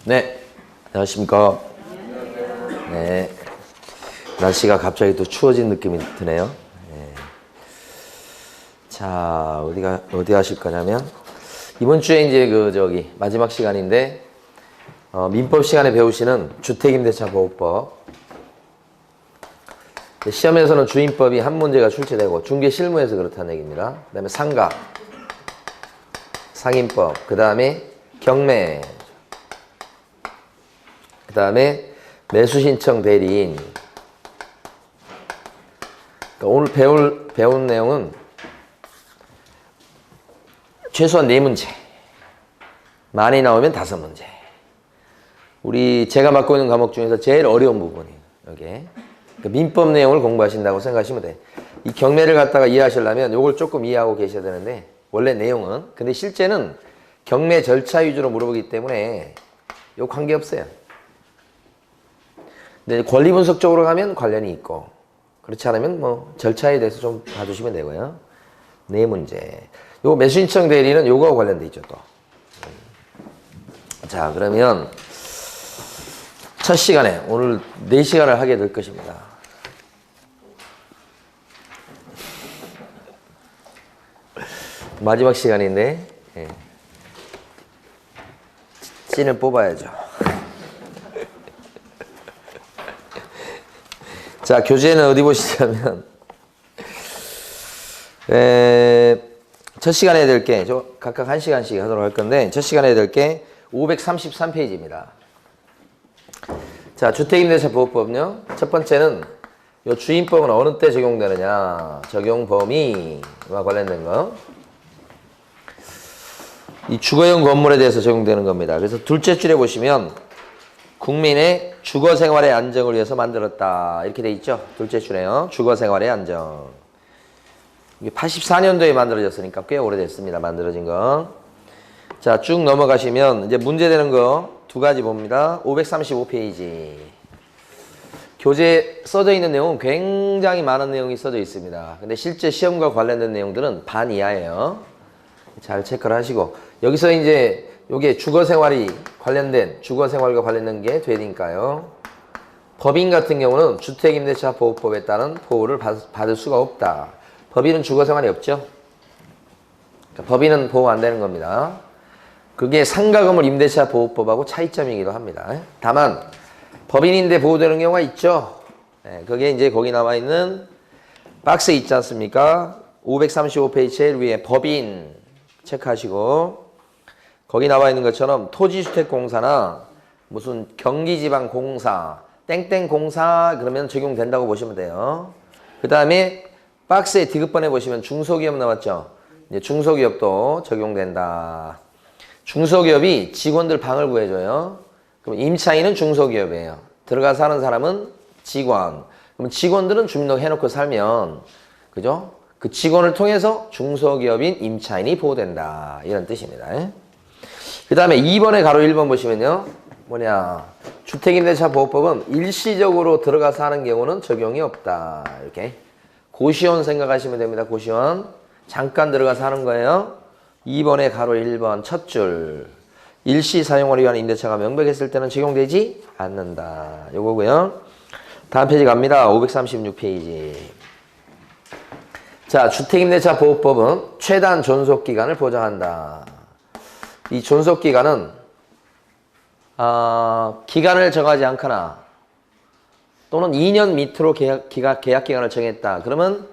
네, 안녕하십니까. 네, 날씨가 갑자기 또 추워진 느낌이 드네요. 네. 자, 어디 하실 거냐면, 이번 주에 이제 마지막 시간인데, 민법 시간에 배우시는 주택임대차보호법. 시험에서는 주임법이 한 문제가 출제되고, 중개 실무에서 그렇다는 얘기입니다. 그 다음에 상가, 상임법, 그 다음에 경매, 그 다음에 매수신청 대리인. 그러니까 오늘 배운 내용은 최소한 4문제. 많이 나오면 5문제. 제가 맡고 있는 과목 중에서 제일 어려운 부분이에요. 여기에. 그러니까 민법 내용을 공부하신다고 생각하시면 돼. 이 경매를 갖다가 이해하시려면 이걸 조금 이해하고 계셔야 되는데, 원래 내용은. 근데 실제는 경매 절차 위주로 물어보기 때문에 요 관계없어요. 근데 권리 분석적으로 가면 관련이 있고, 그렇지 않으면 절차에 대해서 좀 봐주시면 되고요. 4문제. 요 매수신청 대리는 요거와 관련돼 있죠, 또. 자, 그러면 첫 시간에 오늘 4시간을 하게 될 것입니다. 마지막 시간인데, 찐을 뽑아야죠. 자, 교재는 어디 보시자면, 첫 시간에 해야 될 게, 각각 1시간씩 하도록 할 건데, 첫 시간에 해야 될 게 533페이지입니다. 자, 주택임대차보호법은요, 첫 번째는 요 주임법은 어느 때 적용되느냐, 적용 범위와 관련된 거. 이 주거용 건물에 대해서 적용되는 겁니다. 그래서 둘째 줄에 보시면, 국민의 주거생활의 안정을 위해서 만들었다. 이렇게 돼 있죠. 둘째 줄에요. 주거생활의 안정. 이게 84년도에 만들어졌으니까 꽤 오래됐습니다. 만들어진 거. 자, 쭉 넘어가시면 이제 문제되는 거 2가지 봅니다. 535페이지. 교재에 써져 있는 내용은 굉장히 많은 내용이 써져 있습니다. 근데 실제 시험과 관련된 내용들은 반 이하예요. 잘 체크를 하시고. 여기서 이제 요게 주거생활과 관련된 게 되니까요. 법인 같은 경우는 주택임대차보호법에 따른 보호를 받을 수가 없다. 법인은 주거생활이 없죠. 그러니까 법인은 보호 안 되는 겁니다. 그게 상가건물 임대차보호법하고 차이점이기도 합니다. 다만 법인인데 보호되는 경우가 있죠. 그게 이제 거기 나와 있는 박스에 있지 않습니까? 535페이지 제일 위에 법인 체크하시고, 거기 나와 있는 것처럼 토지주택공사나 무슨 경기지방공사, 땡땡공사 그러면 적용된다고 보시면 돼요. 그 다음에 박스에 디귿번에 보시면 중소기업 나왔죠. 이제 중소기업도 적용된다. 중소기업이 직원들 방을 구해줘요. 그럼 임차인은 중소기업이에요. 들어가 사는 사람은 직원. 그럼 직원들은 주민등록 해놓고 살면, 그죠? 그 직원을 통해서 중소기업인 임차인이 보호된다. 이런 뜻입니다. 그 다음에 2번에 가로 1번 보시면요. 주택임대차보호법은 일시적으로 들어가서 하는 경우는 적용이 없다. 이렇게. 고시원 생각하시면 됩니다. 고시원. 잠깐 들어가서 하는 거예요. 2번에 가로 1번 첫 줄. 일시 사용을 위한 임대차가 명백했을 때는 적용되지 않는다. 요거고요. 다음 페이지 갑니다. 536페이지. 자, 주택임대차보호법은 최단 존속기간을 보장한다. 이 존속기간은 기간을 정하지 않거나 또는 2년 밑으로 계약기간을 정했다. 그러면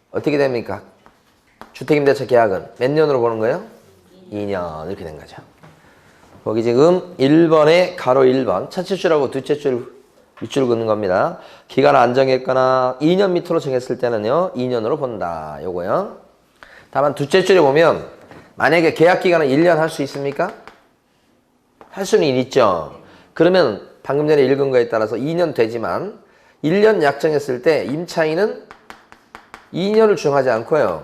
어떻게 됩니까? 주택임대차 계약은 몇 년으로 보는 거예요? 2년 이렇게 된 거죠. 거기 지금 1번에 가로 1번 첫째 줄하고 둘째 줄 윗줄 긋는 겁니다. 기간을 안 정했거나 2년 밑으로 정했을 때는요 2년으로 본다. 요거요. 다만 둘째 줄에 보면 만약에 계약기간은 1년 할 수 있습니까? 할 수는 있죠. 그러면 방금 전에 읽은 거에 따라서 2년 되지만 1년 약정했을 때 임차인은 2년을 정하지 않고요.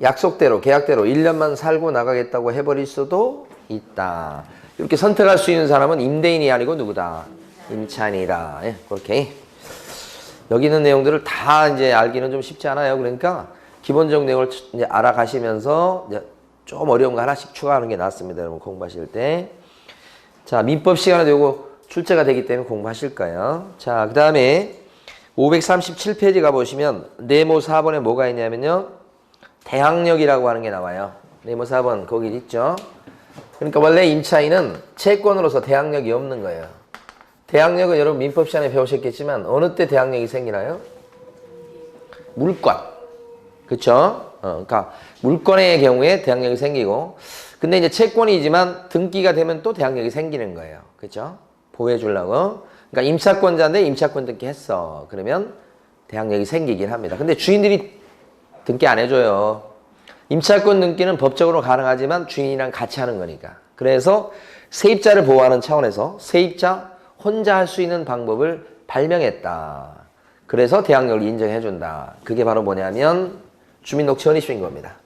약속대로 계약대로 1년만 살고 나가겠다고 해버릴 수도 있다. 이렇게 선택할 수 있는 사람은 임대인이 아니고 누구다? 임차인이다. 그렇게. 여기 있는 내용들을 다 이제 알기는 좀 쉽지 않아요. 그러니까 기본적 내용을 이제 알아가시면서 이제 좀 어려운 거 하나씩 추가하는 게 낫습니다. 여러분 공부하실 때. 자, 민법 시간에도 요거 출제가 되기 때문에 공부하실 거예요. 자, 그 다음에 537페이지 가보시면 네모 4번에 뭐가 있냐면요. 대항력이라고 하는 게 나와요. 네모 4번 거기 있죠. 그러니까 원래 임차인은 채권으로서 대항력이 없는 거예요. 대항력은 여러분 민법 시간에 배우셨겠지만 어느 때 대항력이 생기나요? 물권. 그쵸? 그러니까 물권의 경우에 대항력이 생기고, 근데 이제 채권이지만 등기가 되면 또 대항력이 생기는 거예요. 그쵸? 보호해 주려고. 그러니까 임차권자인데 임차권 등기 했어. 그러면 대항력이 생기긴 합니다. 근데 주인들이 등기 안 해줘요. 임차권 등기는 법적으로 가능하지만 주인이랑 같이 하는 거니까. 그래서 세입자를 보호하는 차원에서 세입자 혼자 할 수 있는 방법을 발명했다. 그래서 대항력을 인정해준다. 그게 바로 뭐냐면 주민등록 전입신고입니다.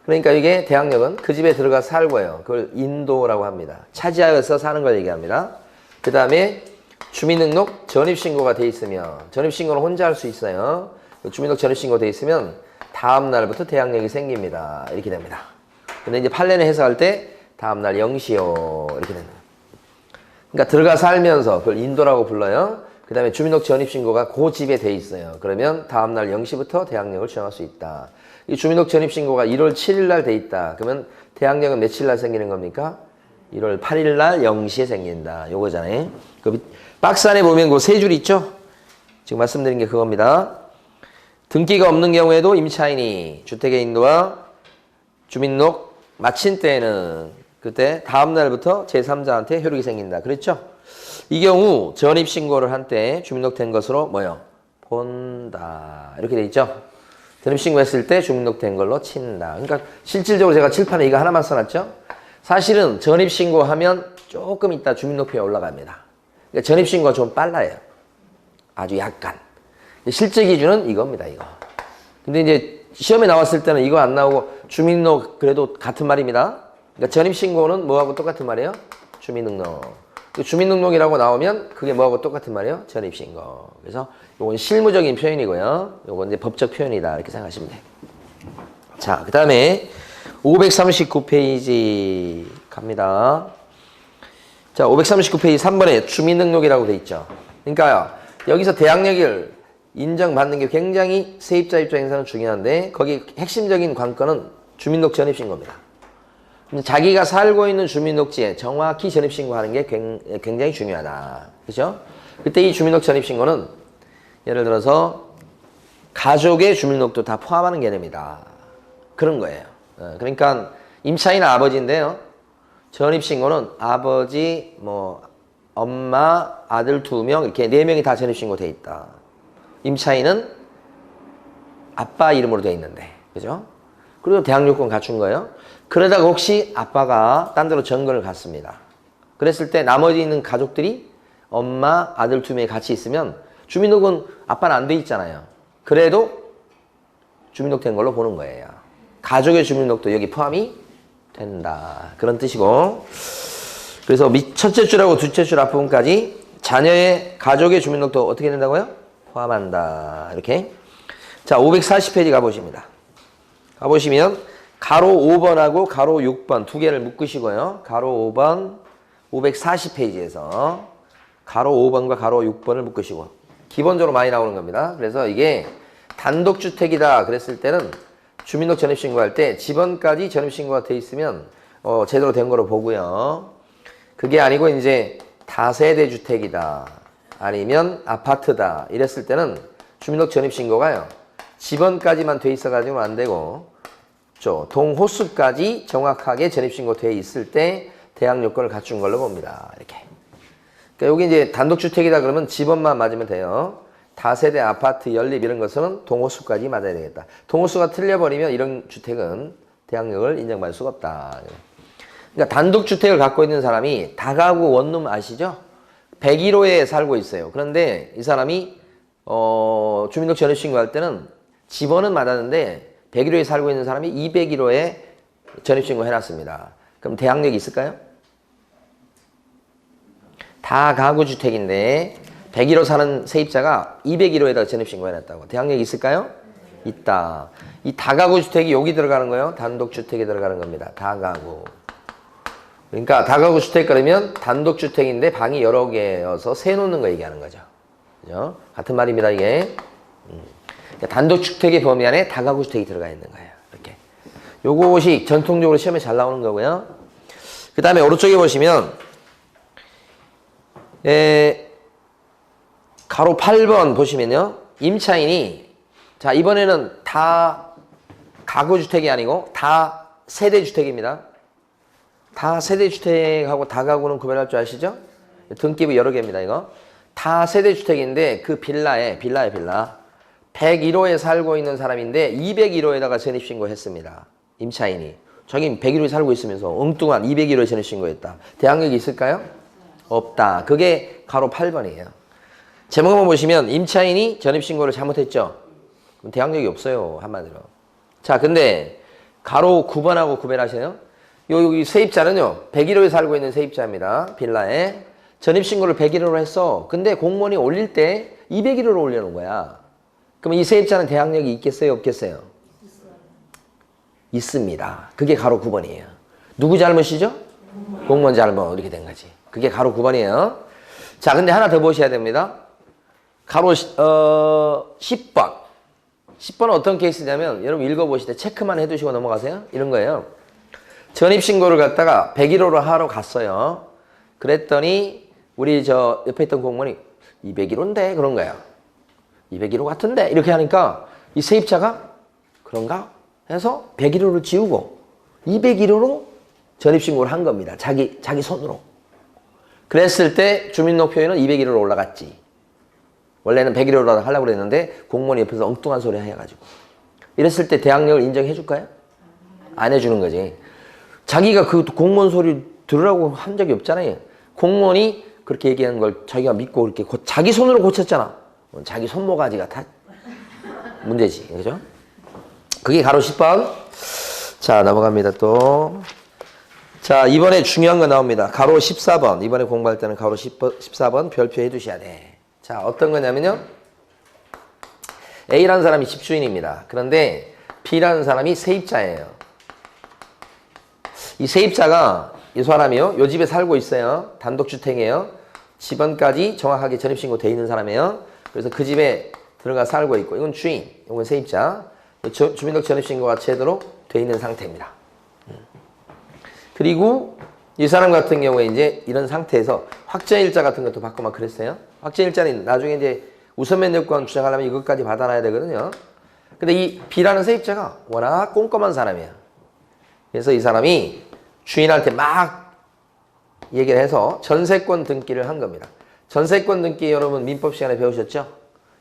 그러니까 이게 대항력은 그 집에 들어가 살고요. 그걸 인도라고 합니다. 차지하여서 사는 걸 얘기합니다. 그 다음에 주민등록 전입신고가 돼 있으면, 전입신고는 혼자 할 수 있어요. 주민등록 전입신고 돼 있으면 다음 날부터 대항력이 생깁니다. 이렇게 됩니다. 근데 이제 판례는 해석할 때 다음 날 0시요 이렇게 됩니다. 그러니까 들어가 살면서 그걸 인도라고 불러요. 그 다음에 주민등록 전입신고가 그 집에 돼 있어요. 그러면 다음 날 0시부터 대항력을 주장할 수 있다. 이 주민등록 전입신고가 1월 7일 날 돼 있다. 그러면 대항력은 며칠 날 생기는 겁니까? 1월 8일 날 0시에 생긴다. 요거잖아요. 그 박스 안에 보면 그 세 줄 있죠? 지금 말씀드린 게 그겁니다. 등기가 없는 경우에도 임차인이 주택의 인도와 주민등록 마친 때에는 그때 다음 날부터 제3자한테 효력이 생긴다. 그랬죠? 이 경우 전입신고를 한 때 주민등록 된 것으로 뭐요? 본다. 이렇게 돼 있죠? 전입신고했을 때 주민등록 된 걸로 친다. 그러니까 실질적으로 제가 칠판에 이거 하나만 써놨죠? 사실은 전입신고하면 조금 있다 주민등록표에 올라갑니다. 그러니까 전입신고가 좀 빨라요. 아주 약간. 실제 기준은 이겁니다, 이거. 근데 이제 시험에 나왔을 때는 이거 안 나오고 주민등록 그래도 같은 말입니다. 그러니까 전입신고는 뭐하고 똑같은 말이에요? 주민등록. 주민등록이라고 나오면 그게 뭐하고 똑같은 말이에요? 전입신고. 그래서 이건 실무적인 표현이고요. 이건 이제 법적 표현이다. 이렇게 생각하시면 돼요. 자, 그 다음에 539페이지 갑니다. 자, 539페이지 3번에 주민등록이라고 돼 있죠. 그러니까요, 여기서 대항력을 인정받는 게 굉장히 세입자 입장에서는 중요한데 거기 핵심적인 관건은 주민등록 전입신고입니다. 자기가 살고 있는 주민등록지에 정확히 전입신고하는 게 굉장히 중요하다. 그죠? 그때 이 주민등록 전입신고는 예를 들어서 가족의 주민등록도 다 포함하는 개념이다. 그런 거예요. 그러니까 임차인 아버지인데요. 전입신고는 아버지, 엄마, 아들 2명 이렇게 4명이 다 전입신고 돼 있다. 임차인은 아빠 이름으로 돼 있는데, 그죠? 그리고 대항력권 갖춘 거예요. 그러다가 혹시 아빠가 딴 데로 정거를 갔습니다. 그랬을 때 나머지 있는 가족들이 엄마, 아들 2명이 같이 있으면 주민등록은 아빠는 안 돼 있잖아요. 그래도 주민등록 된 걸로 보는 거예요. 가족의 주민등록도 여기 포함이 된다. 그런 뜻이고. 그래서 첫째 줄하고 둘째 줄 앞부분까지 자녀의 가족의 주민등록도 어떻게 된다고요? 포함한다. 이렇게. 자, 540페이지 가보십니다. 가보시면 가로 5번하고 가로 6번 두 개를 묶으시고요. 가로 5번 540페이지에서 가로 5번과 가로 6번을 묶으시고 기본적으로 많이 나오는 겁니다. 그래서 이게 단독주택이다 그랬을 때는 주민등록 전입신고할 때 집원까지 전입신고가 돼 있으면 제대로 된 거로 보고요. 그게 아니고 이제 다세대 주택이다 아니면 아파트다 이랬을 때는 주민등록 전입신고가요. 집원까지만 돼 있어가지고는 안 되고 동호수까지 정확하게 전입신고 돼 있을 때 대항 요건을 갖춘 걸로 봅니다. 이렇게. 그러니까 여기 이제 단독주택이다 그러면 집원만 맞으면 돼요. 다세대 아파트 연립 이런 것은 동호수까지 맞아야 되겠다. 동호수가 틀려버리면 이런 주택은 대항력을 인정받을 수가 없다. 그러니까 단독주택을 갖고 있는 사람이 다가구 원룸 아시죠? 101호에 살고 있어요. 그런데 이 사람이 주민등록 전입신고할 때는 집원은 맞았는데 101호에 살고 있는 사람이 201호에 전입신고 해놨습니다. 그럼 대항력이 있을까요? 다가구 주택인데 101호 사는 세입자가 201호에다 전입신고 해놨다고. 대항력이 있을까요? 있다. 이 다가구 주택이 여기 들어가는 거예요. 단독주택에 들어가는 겁니다. 다가구. 그러니까 다가구 주택 그러면 단독주택인데 방이 여러 개여서 세 놓는 거 얘기하는 거죠. 그죠? 같은 말입니다, 이게. 그러니까 단독주택의 범위 안에 다가구 주택이 들어가 있는 거예요. 이렇게. 요것이 전통적으로 시험에 잘 나오는 거고요. 그 다음에 오른쪽에 보시면, 가로 8번 보시면요. 임차인이, 자, 이번에는 다 가구주택이 아니고 다 세대주택입니다. 다 세대주택하고 다가구는 구별할 줄 아시죠? 등기부 여러 개입니다, 이거. 다 세대주택인데 그 빌라에, 빌라. 101호에 살고 있는 사람인데 201호에다가 전입신고했습니다. 임차인이. 자기는 101호에 살고 있으면서 엉뚱한 201호에 전입신고했다. 대항력이 있을까요? 없다. 그게 가로 8번이에요. 제목만 보시면 임차인이 전입신고를 잘못했죠? 그럼 대항력이 없어요, 한마디로. 자, 근데 가로 9번하고 구별하세요. 여기 세입자는요, 101호에 살고 있는 세입자입니다. 빌라에. 전입신고를 101호로 했어. 근데 공무원이 올릴 때 201호로 올려놓은 거야. 그럼 이 세입자는 대항력이 있겠어요, 없겠어요? 있습니다. 그게 가로 9번이에요. 누구 잘못이죠? 공무원 잘못. 이렇게 된 거지. 그게 가로 9번이에요. 자, 근데 하나 더 보셔야 됩니다. 가로 10번. 10번은 어떤 케이스냐면 여러분 읽어보실 때 체크만 해두시고 넘어가세요. 이런 거예요. 전입신고를 갖다가 101호로 하러 갔어요. 그랬더니 우리 저 옆에 있던 공무원이 201호인데 그런 거야. 201호 같은데 이렇게 하니까 이 세입자가 그런가 해서 101호를 지우고 201호로 전입신고를 한 겁니다. 자기 손으로. 그랬을 때 주민등록표에는 201호로 올라갔지. 원래는 101호로 하려고 그랬는데 공무원이 옆에서 엉뚱한 소리 해가지고. 이랬을 때 대항력을 인정해 줄까요? 안 해주는 거지. 자기가 그 공무원 소리 들으라고 한 적이 없잖아요. 공무원이 그렇게 얘기하는 걸 자기가 믿고 이렇게 자기 손으로 고쳤잖아. 자기 손모가지가 다 문제지. 그죠? 그게 가로 10번. 자, 넘어갑니다, 또. 자, 이번에 중요한 거 나옵니다. 가로 14번. 이번에 공부할 때는 가로 14번 별표 해 두셔야 돼. 자, 어떤 거냐면요. A라는 사람이 집주인입니다. 그런데 B라는 사람이 세입자예요. 이 세입자가 이 사람이요. 요 집에 살고 있어요. 단독주택이에요. 집원까지 정확하게 전입신고 돼 있는 사람이에요. 그래서 그 집에 들어가 살고 있고 이건 주인, 이건 세입자. 주민등록 전입신고가 제대로 돼 있는 상태입니다. 그리고 이 사람 같은 경우에 이제 이런 상태에서 확정일자 같은 것도 받고 막 그랬어요. 확정일자는 나중에 이제 우선면접권 주장하려면 이것까지 받아놔야 되거든요. 근데 이 B라는 세입자가 워낙 꼼꼼한 사람이에요. 그래서 이 사람이 주인한테 막 얘기를 해서 전세권 등기를 한 겁니다. 전세권 등기 여러분 민법 시간에 배우셨죠?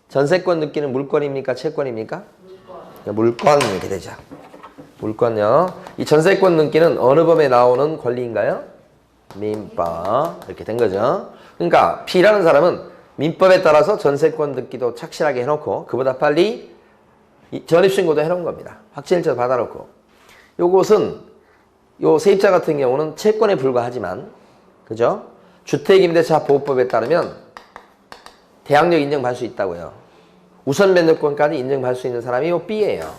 전세권 등기는 물권입니까? 채권입니까? 물권 이렇게 되죠. 물권요. 이 전세권 등기는 어느 법에 나오는 권리인가요? 민법. 이렇게 된 거죠. 그러니까 B라는 사람은 민법에 따라서 전세권 등기도 착실하게 해놓고 그보다 빨리 전입신고도 해놓은 겁니다. 확정일자 받아놓고. 요것은 요 세입자 같은 경우는 채권에 불과하지만 그죠? 주택임대차 보호법에 따르면 대항력 인정받을 수 있다고요. 우선 면접권까지 인정받을 수 있는 사람이 요 B예요.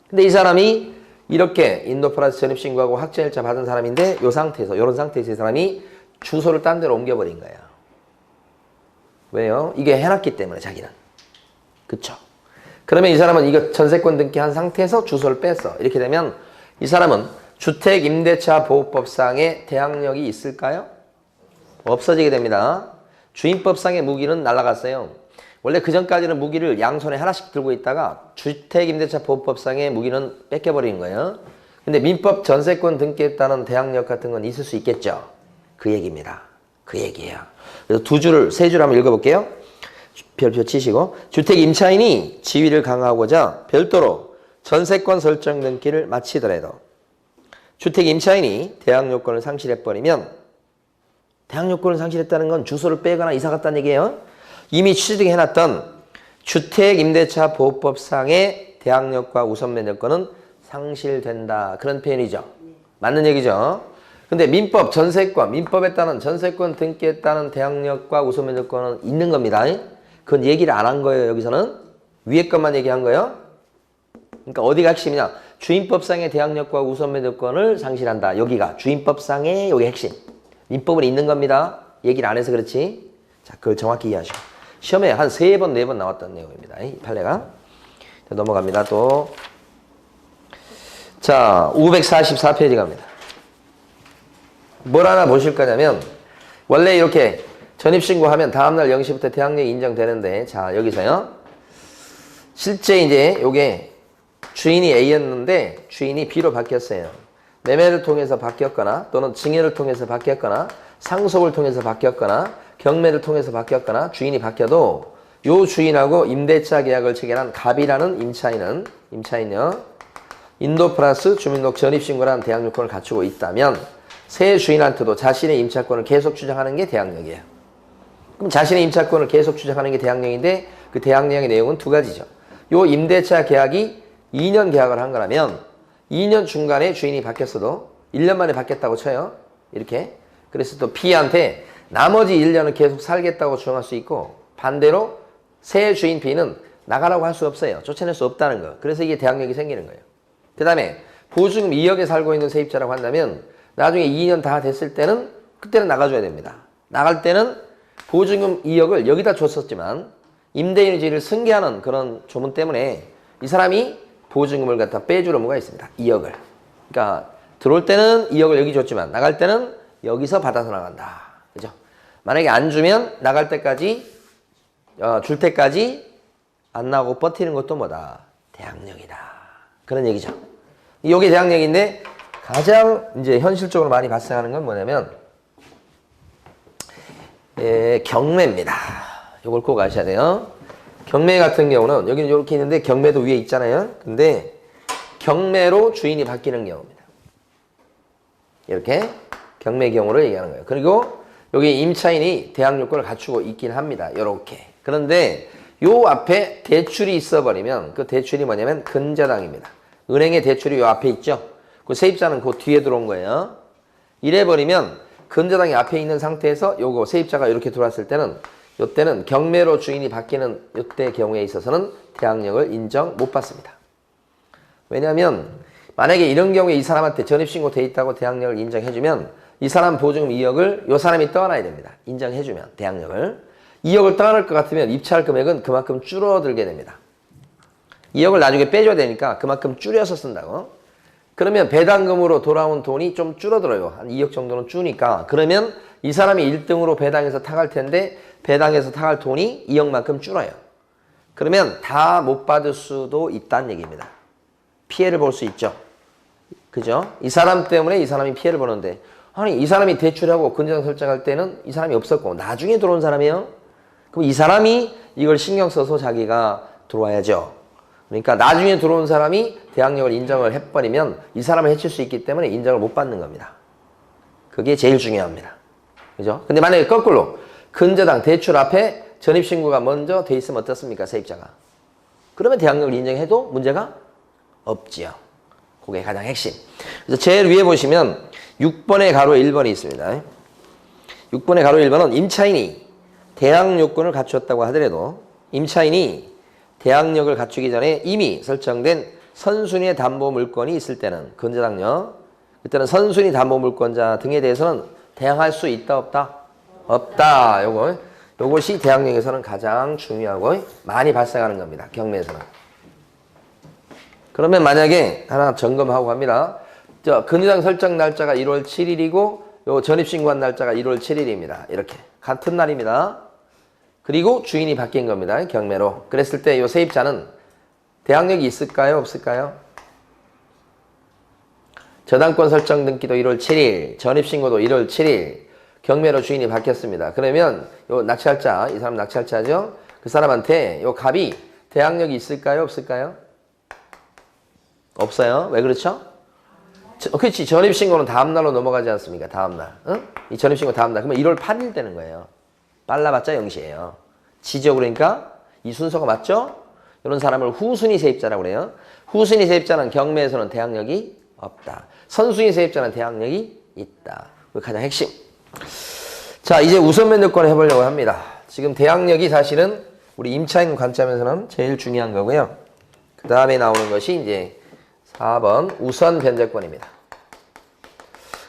근데 이 사람이 이렇게 인도 플러스 전입신고하고 확정일자 받은 사람인데 요 상태에서 요런 상태에서 이 사람이 주소를 딴 데로 옮겨버린 거예요. 왜요? 이게 해놨기 때문에 자기는. 그쵸? 그러면 이 사람은 이거 전세권 등기한 상태에서 주소를 뺐어. 이렇게 되면 이 사람은 주택임대차 보호법상의 대항력이 있을까요? 없어지게 됩니다. 주임법상의 무기는 날아갔어요. 원래 그 전까지는 무기를 양손에 하나씩 들고 있다가 주택임대차 보호법상의 무기는 뺏겨버린 거예요. 근데 민법 전세권 등기했다는 대항력 같은 건 있을 수 있겠죠. 그 얘기입니다. 그 얘기예요. 그래서 세 줄 한번 읽어볼게요. 별표 치시고 주택 임차인이 지위를 강화하고자 별도로 전세권 설정 등기를 마치더라도 주택 임차인이 대항요건을 상실해버리면 대항요건을 상실했다는 건 주소를 빼거나 이사 갔다는 얘기예요. 이미 취득해놨던 주택임대차 보호법상의 대항력과 우선면접권은 상실된다. 그런 표현이죠. 맞는 얘기죠. 근데 민법 전세권, 민법에 따른 전세권 등기에 따른 대항력과 우선면접권은 있는 겁니다. 그건 얘기를 안 한 거예요. 여기서는 위에 것만 얘기한 거예요. 그러니까 어디가 핵심이냐. 주임법상의 대항력과 우선매도권을 상실한다. 여기가 주임법상의 여기 핵심. 민법은 있는 겁니다. 얘기를 안 해서 그렇지. 자, 그걸 정확히 이해하시고. 시험에 한 3번, 4번 나왔던 내용입니다. 이 판례가. 자, 넘어갑니다. 또. 자, 544페이지 갑니다. 뭘 하나 보실 거냐면, 원래 이렇게 전입신고하면 다음날 0시부터 대항력이 인정되는데, 자, 여기서요. 실제 이제 요게 주인이 A였는데 주인이 B로 바뀌었어요. 매매를 통해서 바뀌었거나 또는 증여를 통해서 바뀌었거나 상속을 통해서 바뀌었거나 경매를 통해서 바뀌었거나 주인이 바뀌어도 요 주인하고 임대차 계약을 체결한 갑이라는 임차인요. 인도 플러스 주민등록 전입신고라는 대항력권을 갖추고 있다면 새 주인한테도 자신의 임차권을 계속 주장하는 게 대항력이에요. 그럼 자신의 임차권을 계속 주장하는 게 대항력인데 그 대항력의 내용은 2가지죠. 요 임대차 계약이 2년 계약을 한 거라면 2년 중간에 주인이 바뀌었어도 1년 만에 바뀌었다고 쳐요. 이렇게. 그래서 또 B한테 나머지 1년을 계속 살겠다고 주장할 수 있고 반대로 새 주인 B는 나가라고 할 수 없어요. 쫓아낼 수 없다는 거. 그래서 이게 대항력이 생기는 거예요. 그 다음에 보증금 2억에 살고 있는 세입자라고 한다면 나중에 2년 다 됐을 때는 그때는 나가줘야 됩니다. 나갈 때는 보증금 2억을 여기다 줬었지만 임대인의지를 승계하는 그런 조문 때문에 이 사람이 보증금을 갖다 빼줄 의무가 있습니다. 2억을. 그러니까 들어올 때는 2억을 여기 줬지만 나갈 때는 여기서 받아서 나간다. 그죠? 만약에 안 주면 나갈 때까지 줄 때까지 안 나오고 버티는 것도 뭐다? 대항력이다. 그런 얘기죠. 이게 대항력인데 가장 이제 현실적으로 많이 발생하는 건 뭐냐면 경매입니다. 이걸 꼭 아셔야 돼요. 경매 같은 경우는 여기는 이렇게 있는데 경매도 위에 있잖아요. 근데 경매로 주인이 바뀌는 경우입니다. 이렇게 경매 경우를 얘기하는 거예요. 그리고 여기 임차인이 대항력권을 갖추고 있긴 합니다. 이렇게. 그런데 요 앞에 대출이 있어버리면 그 대출이 뭐냐면 근저당입니다. 은행의 대출이 요 앞에 있죠. 그 세입자는 그 뒤에 들어온 거예요. 이래버리면 근저당이 앞에 있는 상태에서 요거 세입자가 이렇게 들어왔을 때는 요때는 경매로 주인이 바뀌는 요때 경우에 있어서는 대항력을 인정 못 받습니다. 왜냐하면 만약에 이런 경우에 이 사람한테 전입신고 돼 있다고 대항력을 인정해주면 이 사람 보증금 2억을 요 사람이 떠나야 됩니다. 인정해주면 대항력을. 2억을 떠날 것 같으면 입찰 금액은 그만큼 줄어들게 됩니다. 2억을 나중에 빼줘야 되니까 그만큼 줄여서 쓴다고. 그러면 배당금으로 돌아온 돈이 좀 줄어들어요. 한 2억 정도는 주니까. 그러면 이 사람이 1등으로 배당해서 타갈 텐데 배당해서 타갈 돈이 2억만큼 줄어요. 그러면 다 못 받을 수도 있다는 얘기입니다. 피해를 볼 수 있죠. 그죠? 이 사람 때문에 이 사람이 피해를 보는데 아니 이 사람이 대출하고 근저당 설정할 때는 이 사람이 없었고 나중에 들어온 사람이에요. 그럼 이 사람이 이걸 신경 써서 자기가 들어와야죠. 그러니까 나중에 들어온 사람이 대항력을 인정을 해버리면 이 사람을 해칠 수 있기 때문에 인정을 못 받는 겁니다. 그게 제일 중요합니다. 그죠? 근데 만약에 거꾸로 근저당 대출 앞에 전입신고가 먼저 돼 있으면 어떻습니까? 세입자가. 그러면 대항력을 인정해도 문제가 없지요. 그게 가장 핵심. 그래서 제일 위에 보시면 6번의 가로 1번이 있습니다. 6번의 가로 1번은 임차인이 대항 요건을 갖추었다고 하더라도 임차인이 대항력을 갖추기 전에 이미 설정된 선순위의 담보 물건이 있을 때는 근저당요. 그때는 선순위 담보 물건자 등에 대해서는 대항할 수 있다 없다? 없다. 요것이 대항력에서는 가장 중요하고 많이 발생하는 겁니다. 경매에서는. 그러면 만약에 하나 점검하고 갑니다. 근저당 설정 날짜가 1월 7일이고 요 전입신고한 날짜가 1월 7일입니다. 이렇게 같은 날입니다. 그리고 주인이 바뀐 겁니다. 경매로. 그랬을 때 요 세입자는 대항력이 있을까요? 없을까요? 저당권 설정 등기도 1월 7일, 전입신고도 1월 7일, 경매로 주인이 바뀌었습니다. 그러면 요 낙찰자, 이 사람 낙찰자죠? 그 사람한테 요 갑이 대항력이 있을까요? 없을까요? 없어요. 왜 그렇죠? 그렇지. 전입신고는 다음날로 넘어가지 않습니까? 다음날. 응? 이 전입신고 다음날. 그러면 1월 8일 되는 거예요. 빨라봤자 0시예요. 지죠. 그러니까 이 순서가 맞죠? 이런 사람을 후순위 세입자라고 그래요. 후순위 세입자는 경매에서는 대항력이 없다. 선순위 세입자는 대항력이 있다. 그게 가장 핵심. 자, 이제 우선면 요건을 해보려고 합니다. 지금 대항력이 사실은 우리 임차인 관점에서는 제일 중요한 거고요. 그 다음에 나오는 것이 이제 4번 우선 변제권입니다.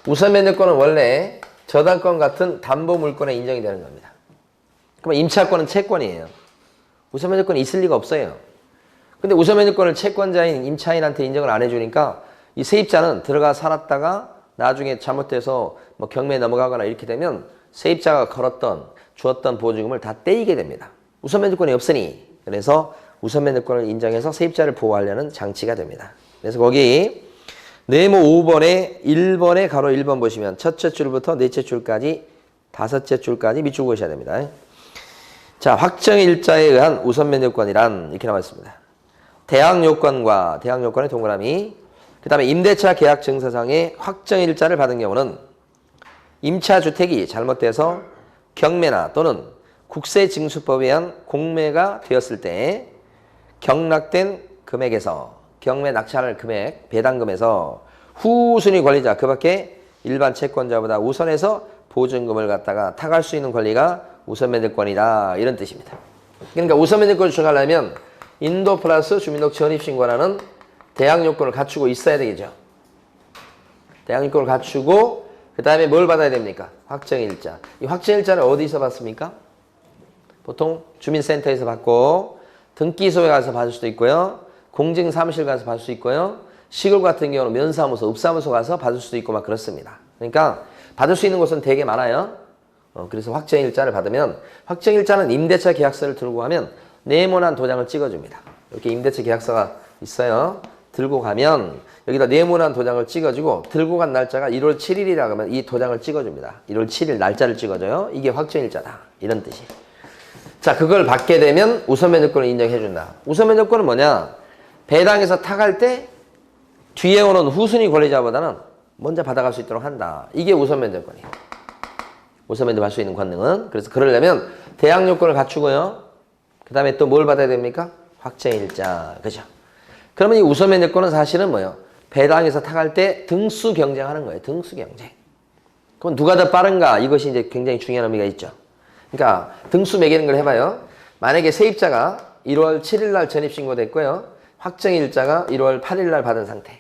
우선 변제권은 원래 저당권 같은 담보 물권에 인정이 되는 겁니다. 그럼 임차권은 채권이에요. 우선 변제권이 있을 리가 없어요. 근데 우선 변제권을 채권자인 임차인한테 인정을 안 해주니까 이 세입자는 들어가 살았다가 나중에 잘못돼서 뭐 경매에 넘어가거나 이렇게 되면 세입자가 걸었던 주었던 보증금을 다 떼이게 됩니다. 우선 변제권이 없으니. 그래서 우선 변제권을 인정해서 세입자를 보호하려는 장치가 됩니다. 그래서 거기 네모 5번에 1번에 가로 1번 보시면 첫째 줄부터 넷째 줄까지 다섯째 줄까지 밑줄 그으셔야 됩니다. 자, 확정일자에 의한 우선 변제권이란 이렇게 나와 있습니다. 대항요건과 대항요건의 동그라미, 그 다음에 임대차 계약 증서상의 확정일자를 받은 경우는 임차주택이 잘못돼서 경매나 또는 국세징수법에 의한 공매가 되었을 때 경락된 금액에서 경매 낙찰 금액 배당금에서 후순위 권리자 그 밖에 일반 채권자보다 우선해서 보증금을 갖다가 탁할 수 있는 권리가 우선 변제권이다 이런 뜻입니다. 그러니까 우선 변제권을 주장하려면 인도 플러스 주민등록 전입신고라는 대항요건을 갖추고 있어야 되겠죠. 대항요건을 갖추고 그 다음에 뭘 받아야 됩니까? 확정일자. 이 확정일자를 어디서 받습니까? 보통 주민센터에서 받고 등기소에 가서 받을 수도 있고요. 공증사무실 가서 받을 수 있고요. 시골 같은 경우는 면사무소, 읍사무소 가서 받을 수도 있고 막 그렇습니다. 그러니까 받을 수 있는 곳은 되게 많아요. 그래서 확정일자를 받으면 확정일자는 임대차 계약서를 들고 가면 네모난 도장을 찍어줍니다. 이렇게 임대차 계약서가 있어요. 들고 가면 여기다 네모난 도장을 찍어주고 들고 간 날짜가 1월 7일이라고 하면 이 도장을 찍어줍니다. 1월 7일 날짜를 찍어줘요. 이게 확정일자다. 이런 뜻이에요. 자, 그걸 받게 되면 우선 변제권을 인정해준다. 우선 변제권은 뭐냐? 배당에서 탁할 때 뒤에 오는 후순위 권리자보다는 먼저 받아갈 수 있도록 한다. 이게 우선 변제권이에요. 우선 변제할 수 있는 권능은. 그래서 그러려면 대항 요건을 갖추고요. 그 다음에 또 뭘 받아야 됩니까? 확정일자. 그죠? 그러면 이 우선 변제권은 사실은 뭐예요? 배당에서 탁할 때 등수 경쟁하는 거예요. 등수 경쟁. 그럼 누가 더 빠른가? 이것이 이제 굉장히 중요한 의미가 있죠. 그러니까 등수 매기는 걸 해봐요. 만약에 세입자가 1월 7일 날 전입신고됐고요. 확정일자가 1월 8일 날 받은 상태.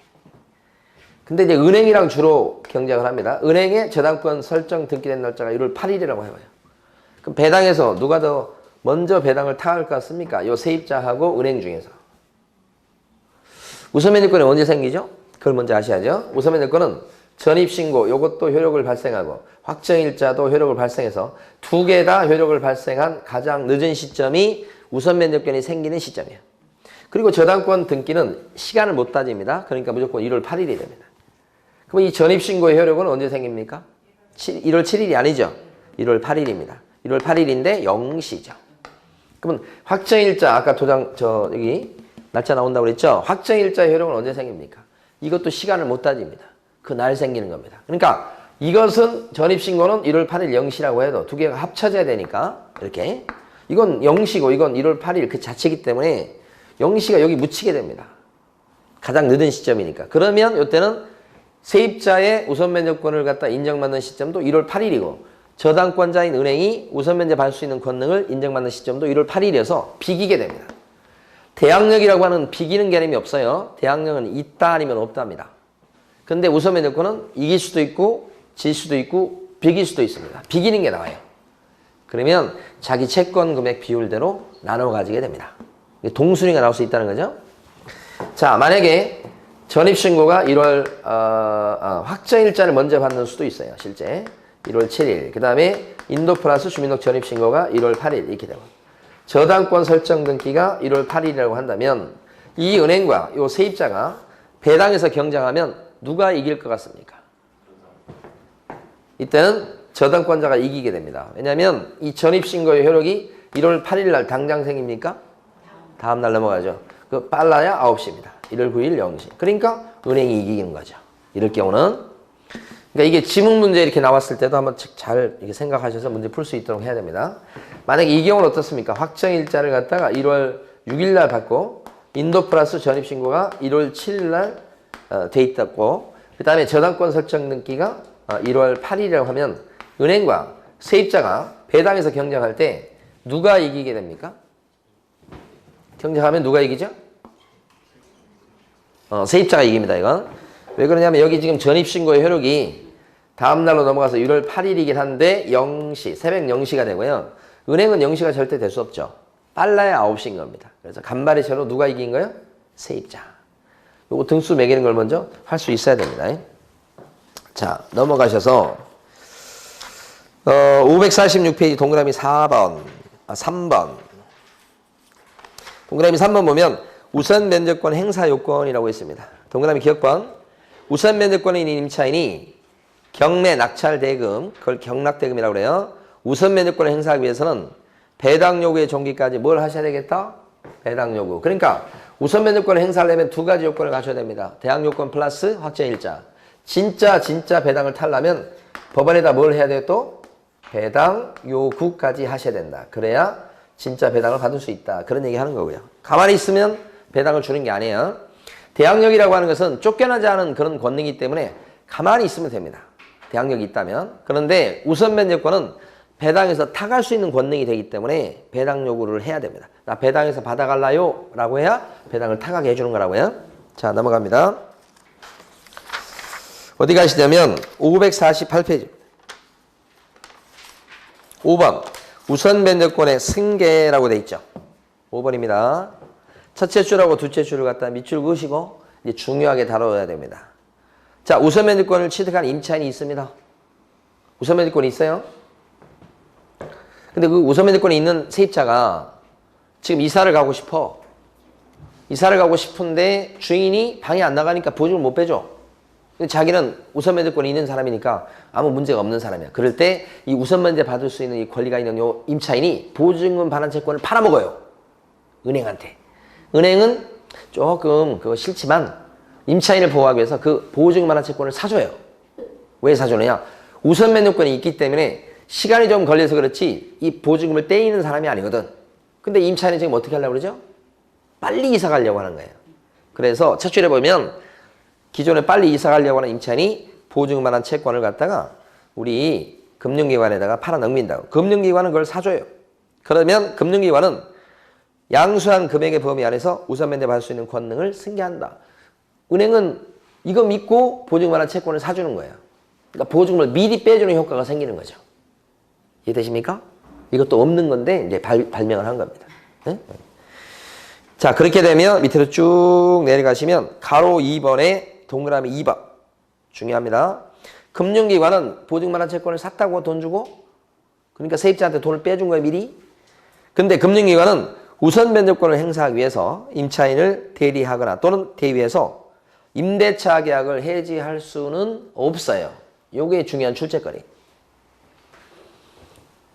근데 이제 은행이랑 주로 경쟁을 합니다. 은행의 저당권 설정 등기된 날짜가 1월 8일이라고 해봐요. 그럼 배당에서 누가 더 먼저 배당을 탁할 것 같습니까? 요 세입자하고 은행 중에서. 우선 변제권이 언제 생기죠? 그걸 먼저 아셔야죠. 우선 변제권은 전입신고 요것도 효력을 발생하고 확정일자도 효력을 발생해서 두 개 다 효력을 발생한 가장 늦은 시점이 우선 변제권이 생기는 시점이에요. 그리고 저당권 등기는 시간을 못 따집니다. 그러니까 무조건 1월 8일이 됩니다. 그럼 이 전입신고의 효력은 언제 생깁니까? 1월 7일이 아니죠. 1월 8일입니다. 1월 8일인데 0시죠. 그러면 확정일자 아까 도장 여기 날짜 나온다고 그랬죠? 확정일자의 효력은 언제 생깁니까? 이것도 시간을 못 따집니다. 그날 생기는 겁니다. 그러니까 이것은 전입신고는 1월 8일 0시라고 해도 두 개가 합쳐져야 되니까 이렇게 이건 0시고 이건 1월 8일 그 자체이기 때문에 0시가 여기 묻히게 됩니다. 가장 늦은 시점이니까. 그러면 이때는 세입자의 우선 변제권을 갖다 인정받는 시점도 1월 8일이고 저당권자인 은행이 우선 변제 받을 수 있는 권능을 인정받는 시점도 1월 8일이어서 비기게 됩니다. 대항력이라고 하는 비기는 개념이 없어요. 대항력은 있다 아니면 없답니다. 근데 우선 변제권은 이길 수도 있고 질 수도 있고 비길 수도 있습니다. 비기는 게 나와요. 그러면 자기 채권 금액 비율대로 나눠 가지게 됩니다. 동순위가 나올 수 있다는 거죠. 자, 만약에 전입신고가 1월 확정일자를 먼저 받는 수도 있어요. 실제 1월 7일 그 다음에 인도 플러스 주민등록 전입신고가 1월 8일 이렇게 되고 저당권 설정 등기가 1월 8일이라고 한다면 이 은행과 이 세입자가 배당에서 경쟁하면 누가 이길 것 같습니까? 이때는 저당권자가 이기게 됩니다. 왜냐하면 이 전입신고의 효력이 1월 8일 날 당장 생깁니까? 다음 날 넘어가죠. 그 빨라야 9시입니다. 1월 9일 0시. 그러니까 은행이 이기는 거죠. 이럴 경우는. 그러니까 이게 지문 문제 이렇게 나왔을 때도 한번 잘 이렇게 생각하셔서 문제 풀 수 있도록 해야 됩니다. 만약에 이 경우는 어떻습니까? 확정일자를 갖다가 1월 6일 날 받고 인도 플러스 전입신고가 1월 7일 날 돼 있다고 그 다음에 저당권 설정 등기가 1월 8일이라고 하면 은행과 세입자가 배당에서 경쟁할 때 누가 이기게 됩니까? 경쟁하면 누가 이기죠? 세입자가 이깁니다, 이건. 왜 그러냐면 여기 지금 전입신고의 효력이 다음날로 넘어가서 1월 8일이긴 한데 0시, 새벽 0시가 되고요. 은행은 0시가 절대 될 수 없죠. 빨라야 9시인 겁니다. 그래서 간발의체로 누가 이긴 거예요? 세입자. 요거 등수 매기는 걸 먼저 할 수 있어야 됩니다. 자, 넘어가셔서 546페이지 동그라미 3번. 동그라미 3번 보면 우선 면접권 행사 요건이라고 있습니다. 동그라미 기억번. 우선 면접권에 있는 임차인이 경매 낙찰 대금, 그걸 경락대금이라고 그래요. 우선 면접권을 행사하기 위해서는 배당 요구의 종기까지 뭘 하셔야 되겠다? 배당 요구. 그러니까 우선 면접권을 행사하려면 두 가지 요건을 갖춰야 됩니다. 대항 요건 플러스 확정일자. 진짜 배당을 타려면 법원에다 뭘 해야 돼요 또? 배당 요구까지 하셔야 된다. 그래야 진짜 배당을 받을 수 있다. 그런 얘기 하는 거고요. 가만히 있으면 배당을 주는 게 아니에요. 대항력이라고 하는 것은 쫓겨나지 않은 그런 권능이기 때문에 가만히 있으면 됩니다. 대항력이 있다면. 그런데 우선 면접권은 배당에서 타갈 수 있는 권능이 되기 때문에 배당 요구를 해야 됩니다. 나 배당에서 받아갈라요? 라고 해야 배당을 타가게 해주는 거라고요. 자, 넘어갑니다. 어디 가시냐면 548페이지 5번 우선 면접권의 승계라고 돼 있죠. 5번입니다. 첫째 줄하고 둘째 줄을 갖다 밑줄 그으시고 이제 중요하게 다뤄야 됩니다. 자, 우선 면접권을 취득한 임차인이 있습니다. 우선 면접권이 있어요. 근데 그 우선 면접권에 있는 세입자가 지금 이사를 가고 싶어. 이사를 가고 싶은데 주인이 방에 안 나가니까 보증을 못 빼줘. 자기는 우선 면접권이 있는 사람이니까 아무 문제가 없는 사람이야. 그럴 때 이 우선 면접 받을 수 있는 이 권리가 있는 요 임차인이 보증금 반환 채권을 팔아먹어요. 은행한테. 은행은 조금 그거 싫지만 임차인을 보호하기 위해서 그 보증금 반환 채권을 사줘요. 왜 사주느냐? 우선 면접권이 있기 때문에 시간이 좀 걸려서 그렇지 이 보증금을 떼이는 사람이 아니거든. 근데 임차인은 지금 어떻게 하려고 그러죠? 빨리 이사 가려고 하는 거예요. 그래서 첫 줄에 보면 기존에 빨리 이사 가려고 하는 임차인이 보증금 반환 채권을 갖다가 우리 금융기관에다가 팔아 넘긴다고. 금융기관은 그걸 사줘요. 그러면 금융기관은 양수한 금액의 범위 안에서 우선 면접 받을 수 있는 권능을 승계한다. 은행은 이거 믿고 보증금 반환 채권을 사주는 거예요. 그러니까 보증금을 미리 빼주는 효과가 생기는 거죠. 이해되십니까? 이것도 없는 건데 이제 발명을 한 겁니다. 네? 자, 그렇게 되면 밑으로 쭉 내려가시면 가로 2번에 동그라미 2번 중요합니다. 금융기관은 보증금 반환 채권을 샀다고 돈 주고 그러니까 세입자한테 돈을 빼준 거예요 미리. 근데 금융기관은 우선 면접권을 행사하기 위해서 임차인을 대리하거나 또는 대위해서 임대차 계약을 해지할 수는 없어요. 요게 중요한 출제거리.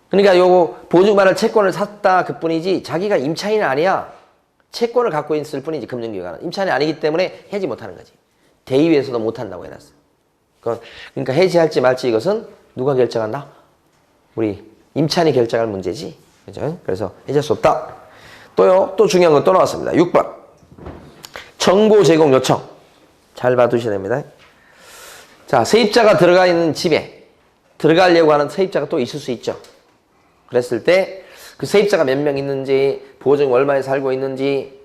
그러니까 요거 보증금 반환 채권을 샀다 그뿐이지 자기가 임차인은 아니야. 채권을 갖고 있을 뿐이지 금융기관은. 임차인이 아니기 때문에 해지 못하는 거지. 대위에서도 못한다고 해놨어. 그러니까 해지할지 말지 이것은 누가 결정한다? 우리 임차인이 결정할 문제지. 그죠? 그래서 해지할 수 없다. 또요. 또 중요한 건 또 나왔습니다. 6번. 정보 제공 요청. 잘 봐두셔야 됩니다. 자, 세입자가 들어가 있는 집에 들어가려고 하는 세입자가 또 있을 수 있죠. 그랬을 때 그 세입자가 몇 명 있는지, 보증금 얼마에 살고 있는지,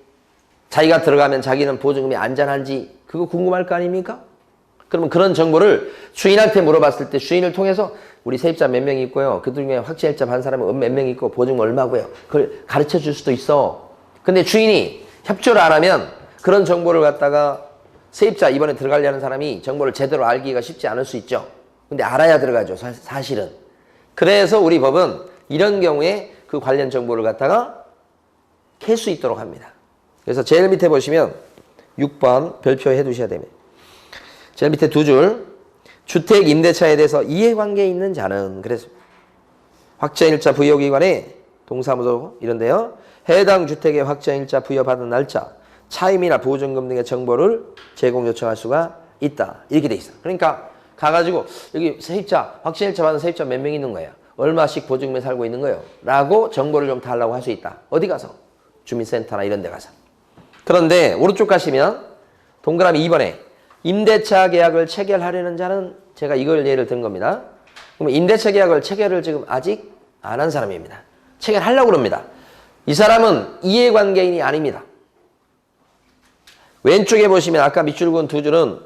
자기가 들어가면 자기는 보증금이 안전한지 그거 궁금할 거 아닙니까? 그러면 그런 정보를 주인한테 물어봤을 때 주인을 통해서 우리 세입자 몇 명 있고요. 그 중에 확정일자 받은 사람은 몇 명 있고 보증금 얼마고요. 그걸 가르쳐 줄 수도 있어. 근데 주인이 협조를 안 하면 그런 정보를 갖다가 세입자 이번에 들어가려는 사람이 정보를 제대로 알기가 쉽지 않을 수 있죠. 근데 알아야 들어가죠. 사실은. 그래서 우리 법은 이런 경우에 그 관련 정보를 갖다가 캘 수 있도록 합니다. 그래서 제일 밑에 보시면 6번 별표해 두셔야 됩니다. 제일 밑에 두 줄. 주택 임대차에 대해서 이해관계 있는 자는 그래서 확정일자 부여기관에 동사무소 이런데요. 해당 주택의 확정일자 부여받은 날짜, 차임이나 보증금 등의 정보를 제공 요청할 수가 있다. 이렇게 돼 있어. 그러니까 가가지고 여기 세입자, 확정일자 받은 세입자 몇 명 있는 거야. 얼마씩 보증금에 살고 있는 거예요. 라고 정보를 좀 달라고 할 수 있다. 어디 가서? 주민센터나 이런 데 가서. 그런데 오른쪽 가시면 동그라미 2번에 임대차 계약을 체결하려는 자는 제가 이걸 예를 든 겁니다. 그러면 임대차 계약을 체결을 지금 아직 안 한 사람입니다. 체결하려고 그럽니다. 이 사람은 이해관계인이 아닙니다. 왼쪽에 보시면 아까 밑줄 그은 두 줄은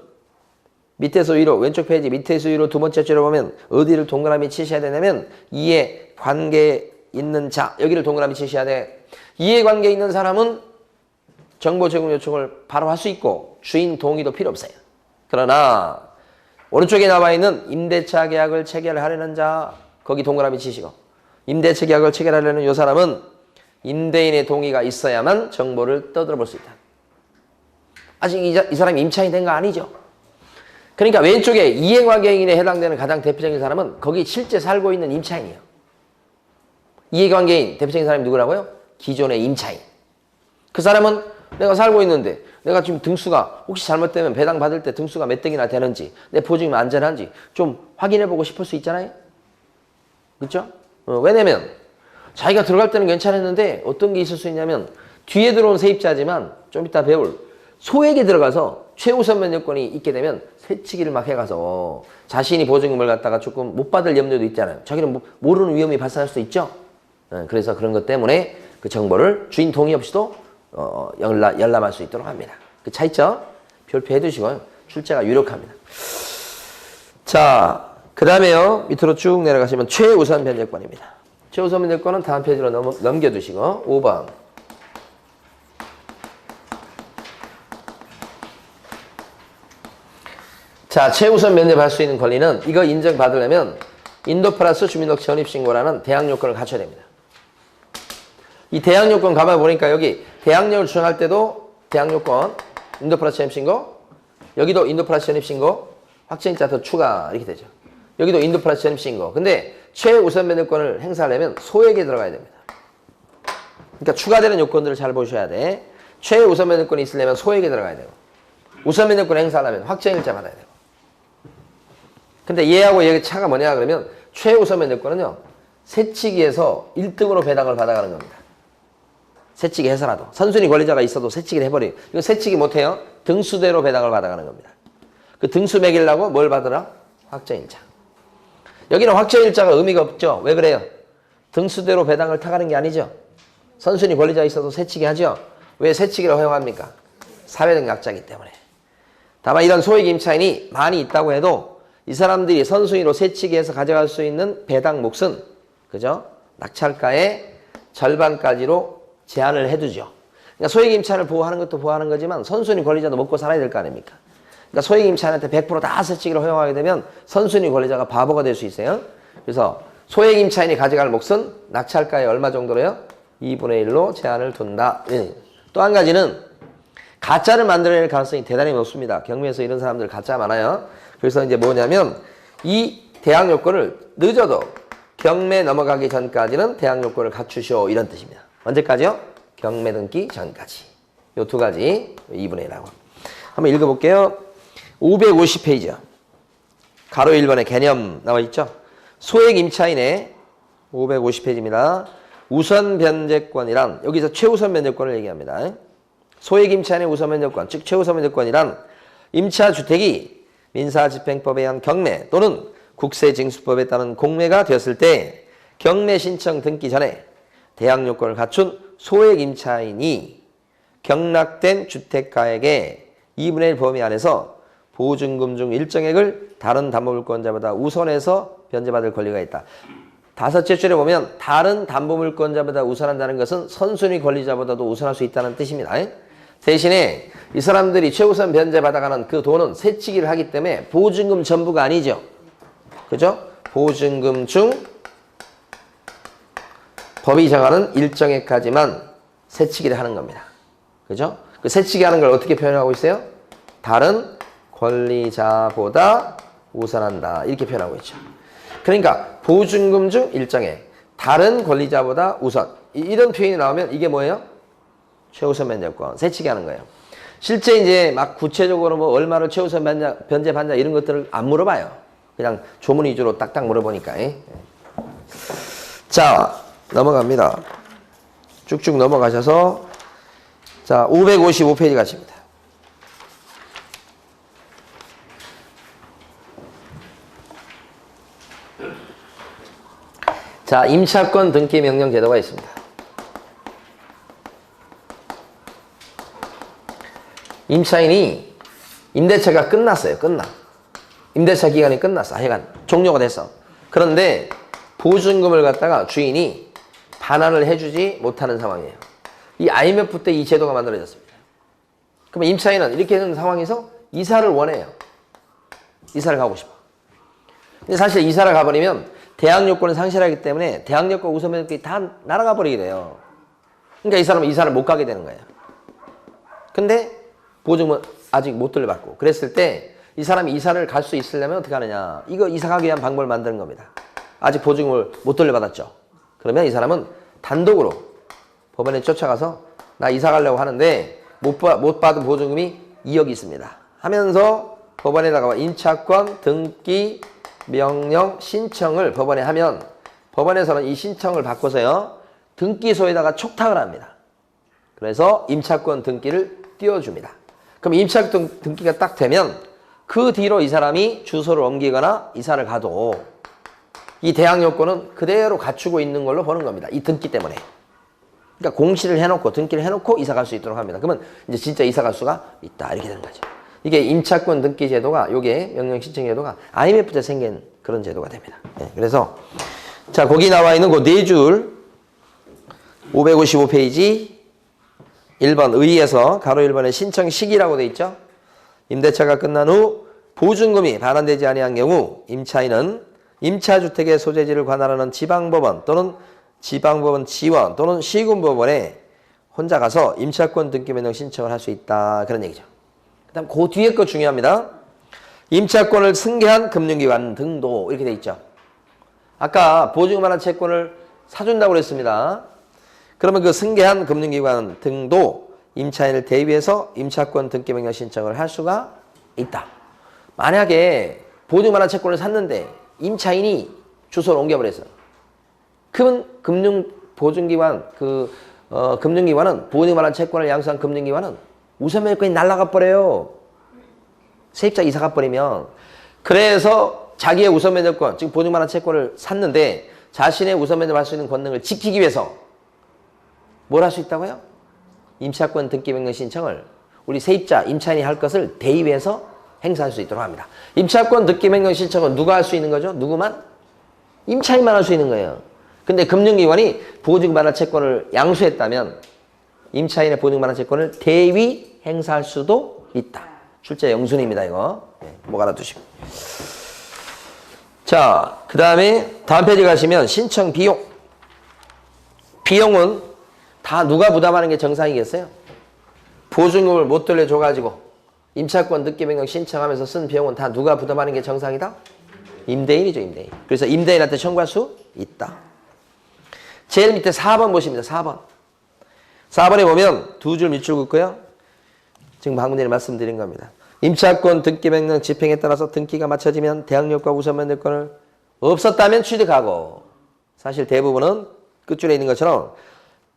밑에서 위로, 왼쪽 페이지 밑에서 위로 두 번째 줄에 보면 어디를 동그라미 치셔야 되냐면 이해 관계 있는 자, 여기를 동그라미 치셔야 돼. 이해 관계 있는 사람은 정보 제공 요청을 바로 할 수 있고 주인 동의도 필요 없어요. 그러나 오른쪽에 나와 있는 임대차 계약을 체결하려는 자, 거기 동그라미 치시고 임대차 계약을 체결하려는 이 사람은 임대인의 동의가 있어야만 정보를 떠들어 볼 수 있다. 아직 이 사람이 임차인이 된 거 아니죠. 그러니까 왼쪽에 이해관계인에 해당되는 가장 대표적인 사람은 거기 실제 살고 있는 임차인이에요. 이해관계인 대표적인 사람이 누구라고요? 기존의 임차인. 그 사람은 내가 살고 있는데 내가 지금 등수가 혹시 잘못되면 배당 받을 때 등수가 몇 등이나 되는지 내 보증이 안전한지 좀 확인해보고 싶을 수 있잖아요. 그렇죠? 왜냐면 자기가 들어갈 때는 괜찮았는데 어떤 게 있을 수 있냐면 뒤에 들어온 세입자지만 좀 이따 배울 소액에 들어가서 최우선 면제권이 있게 되면 새치기를 막 해가서 자신이 보증금을 갖다가 조금 못 받을 염려도 있잖아요. 자기는 모르는 위험이 발생할 수도 있죠. 그래서 그런 것 때문에 그 정보를 주인 동의 없이도 열람할 수 있도록 합니다. 그 차이점 별표해 두시고요. 출제가 유력합니다. 자, 그 다음에요. 밑으로 쭉 내려가시면 최우선 변제권입니다. 최우선 변제권은 다음 페이지로 넘겨두시고 5번. 자, 최우선 면제받을 수 있는 권리는 이거 인정받으려면 인도 플러스 주민등록 전입신고라는 대항요건을 갖춰야 됩니다. 이 대항요건 가만 보니까 여기 대항력을 주장할 때도 대항요건 인도 플러스 전입신고, 여기도 인도 플러스 전입신고, 확정일자 더 추가 이렇게 되죠. 여기도 인도 플러스 전입신고. 근데 최우선 면제권을 행사하려면 소액에 들어가야 됩니다. 그러니까 추가되는 요건들을 잘 보셔야 돼. 최우선 면제권이 있으려면 소액에 들어가야 되고 우선 면제권을 행사하려면 확정일자 받아야 되고. 근데 얘하고 얘의 차가 뭐냐 그러면 최우선 면제권은요 새치기에서 1등으로 배당을 받아가는 겁니다. 새치기 해서라도 선순위 권리자가 있어도 새치기를 해버려요. 이거 새치기 못해요. 등수대로 배당을 받아가는 겁니다. 그 등수 매기려고 뭘 받으라? 확정일자. 여기는 확정일자가 의미가 없죠. 왜 그래요? 등수대로 배당을 타가는 게 아니죠. 선순위 권리자 있어도 새치기 하죠. 왜 새치기를 허용합니까? 사회적 약자이기 때문에. 다만 이런 소액 임차인이 많이 있다고 해도 이 사람들이 선순위로 새치기해서 가져갈 수 있는 배당 몫은 그죠? 낙찰가의 절반까지로 제한을 해두죠. 그러니까 소액 임차인을 보호하는 것도 보호하는 거지만 선순위 권리자도 먹고 살아야 될 거 아닙니까? 그러니까 소액 임차인한테 100% 다 새치기를 허용하게 되면 선순위 권리자가 바보가 될 수 있어요. 그래서 소액 임차인이 가져갈 몫은 낙찰가의 얼마 정도로요? 2분의 1로 제한을 둔다. 또 한 가지는 가짜를 만들어낼 가능성이 대단히 높습니다. 경매에서 이런 사람들 가짜 많아요. 그래서 이제 뭐냐면 이 대항 요건을 늦어도 경매 넘어가기 전까지는 대항 요건을 갖추시오 이런 뜻입니다. 언제까지요? 경매 등기 전까지. 요 두 가지 2분의 1하고. 한번 읽어볼게요. 550페이지요. 가로 1번에 개념 나와 있죠. 소액 임차인의 550페이지입니다. 우선 변제권이란 여기서 최우선 변제권을 얘기합니다. 소액 임차인의 우선 변제권, 즉 최우선 변제권이란 임차주택이 민사집행법에 의한 경매 또는 국세징수법에 따른 공매가 되었을 때 경매 신청 등기 전에 대항 요건을 갖춘 소액 임차인이 경락된 주택가액의 2분의 1 범위 안에서 보증금 중 일정액을 다른 담보물권자보다 우선해서 변제받을 권리가 있다. 다섯째 줄에 보면 다른 담보물권자보다 우선한다는 것은 선순위 권리자보다도 우선할 수 있다는 뜻입니다. 대신에 이 사람들이 최우선 변제받아가는 그 돈은 새치기를 하기 때문에 보증금 전부가 아니죠. 그죠? 보증금 중 법이 정하는 일정액까지만 새치기를 하는 겁니다. 그죠? 그 새치기 하는 걸 어떻게 표현하고 있어요? 다른 권리자보다 우선한다. 이렇게 표현하고 있죠. 그러니까 보증금 중 일정액, 다른 권리자보다 우선. 이런 표현이 나오면 이게 뭐예요? 최우선 변제권, 새치기 하는 거예요. 실제 이제 막 구체적으로 뭐 얼마를 최우선 변제받냐 이런 것들을 안 물어봐요. 그냥 조문 위주로 딱딱 물어보니까. 자, 넘어갑니다. 쭉쭉 넘어가셔서 자, 555페이지 가십니다. 자, 임차권 등기 명령 제도가 있습니다. 임차인이 임대차가 끝났어요. 임대차 기간이 끝났어. 하여간 종료가 됐어. 그런데 보증금을 갖다가 주인이 반환을 해주지 못하는 상황이에요. 이 IMF 때 이 제도가 만들어졌습니다. 그러면 임차인은 이렇게 되는 상황에서 이사를 원해요. 이사를 가고 싶어. 근데 사실 이사를 가버리면 대항 요건을 상실하기 때문에 대항 요건 우선 면적이 다 날아가 버리게 돼요. 그러니까 이 사람은 이사를 못 가게 되는 거예요. 근데 보증은 아직 못 돌려받고 그랬을 때 이 사람이 이사를 갈 수 있으려면 어떻게 하느냐. 이거 이사 가기 위한 방법을 만드는 겁니다. 아직 보증금을 못 돌려받았죠. 그러면 이 사람은 단독으로 법원에 쫓아가서 나 이사 가려고 하는데 못 받은 보증금이 2억이 있습니다. 하면서 법원에다가 임차권 등기 명령 신청을 법원에 하면 법원에서는 이 신청을 받고서요. 등기소에다가 촉탁을 합니다. 그래서 임차권 등기를 띄워줍니다. 그럼 임차권 등기가 딱 되면 그 뒤로 이 사람이 주소를 옮기거나 이사를 가도 이 대항 요건은 그대로 갖추고 있는 걸로 보는 겁니다. 이 등기 때문에. 그러니까 공시를 해놓고 등기를 해놓고 이사 갈 수 있도록 합니다. 그러면 이제 진짜 이사 갈 수가 있다. 이렇게 되는 거죠. 이게 임차권 등기 제도가 요게 명령 신청 제도가 IMF 때 생긴 그런 제도가 됩니다. 네, 그래서 자 거기 나와 있는 그 네 줄 555페이지 1번 의에서 가로 1번에 신청 시기라고 돼 있죠. 임대차가 끝난 후 보증금이 반환되지 아니한 경우 임차인은 임차주택의 소재지를 관할하는 지방법원 또는 지방법원 지원 또는 시군법원에 혼자 가서 임차권 등기 명령 신청을 할 수 있다. 그런 얘기죠. 그 다음 그 뒤에 거 중요합니다. 임차권을 승계한 금융기관 등도 이렇게 돼 있죠. 아까 보증금 반환 채권을 사준다고 그랬습니다. 그러면 그 승계한 금융기관 등도 임차인을 대위해서 임차권 등기 명령 신청을 할 수가 있다. 만약에 보증금 반환 채권을 샀는데 임차인이 주소를 옮겨버렸어요. 그러면 금융기관은 보증금 반환 채권을 양수한 금융기관은 우선 면적권이 날아가 버려요. 세입자 이사 가 버리면. 그래서 자기의 우선 면적권, 즉 보증금 반환 채권을 샀는데 자신의 우선 면적을 할 수 있는 권능을 지키기 위해서 뭘 할 수 있다고요? 임차권 등기 명령 신청을 우리 세입자, 임차인이 할 것을 대위해서 행사할 수 있도록 합니다. 임차권 등기 명령 신청은 누가 할 수 있는 거죠? 누구만? 임차인만 할 수 있는 거예요. 근데 금융기관이 보증금 반환 채권을 양수했다면 임차인의 보증금 반환 채권을 대위 행사할 수도 있다. 출제 영순입니다, 이거. 네, 뭐 알아두시고. 자, 그 다음에 다음 페이지 가시면 신청 비용. 비용은 다 누가 부담하는 게 정상이겠어요? 보증금을 못 돌려줘가지고 임차권 등기 명령 신청하면서 쓴 비용은 다 누가 부담하는 게 정상이다? 임대인이죠, 임대인. 그래서 임대인한테 청구할 수 있다. 제일 밑에 4번 보십니다, 4번. 4번에 보면 두 줄 밑줄 긋고요. 지금 방금 전에 말씀드린 겁니다. 임차권 등기 명령 집행에 따라서 등기가 마쳐지면 대항력과 우선면허권을 없었다면 취득하고 사실 대부분은 끝줄에 있는 것처럼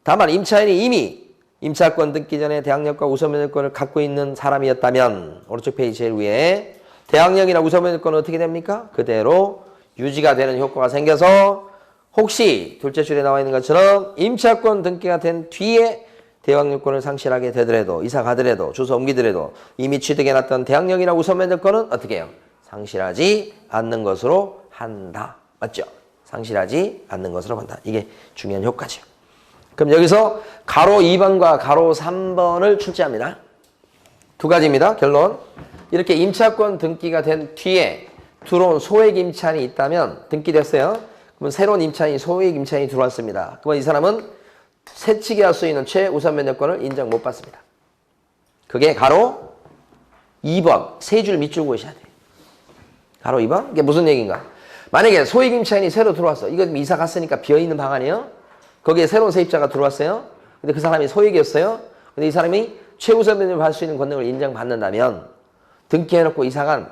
다만 임차인이 이미 임차권 등기 전에 대항력과 우선면허권을 갖고 있는 사람이었다면 오른쪽 페이지 제일 위에 대항력이나 우선면허권은 어떻게 됩니까? 그대로 유지가 되는 효과가 생겨서 혹시 둘째 줄에 나와 있는 것처럼 임차권 등기가 된 뒤에 대항력권을 상실하게 되더라도 이사 가더라도 주소 옮기더라도 이미 취득해놨던 대항력이나 우선면허권은 어떻게 해요? 상실하지 않는 것으로 한다. 맞죠? 상실하지 않는 것으로 한다. 이게 중요한 효과죠. 그럼 여기서 가로 2번과 가로 3번을 출제합니다. 두 가지입니다. 결론. 이렇게 임차권 등기가 된 뒤에 들어온 소액 임차인이 있다면 등기됐어요. 그러면 새로운 임차인이 소액 임차인이 들어왔습니다. 그러면 이 사람은 새치기 할 수 있는 최우선 면적권을 인정 못 받습니다. 그게 가로 2번 세 줄 밑줄 그으셔야 돼요. 가로 2번? 이게 무슨 얘기인가? 만약에 소액 임차인이 새로 들어왔어. 이거 이사 갔으니까 비어있는 방 아니에요? 거기에 새로운 세입자가 들어왔어요. 근데 그 사람이 소액이었어요. 근데 이 사람이 최우선 면접을 받을 수 있는 권능을 인정받는다면 등기해놓고 이사간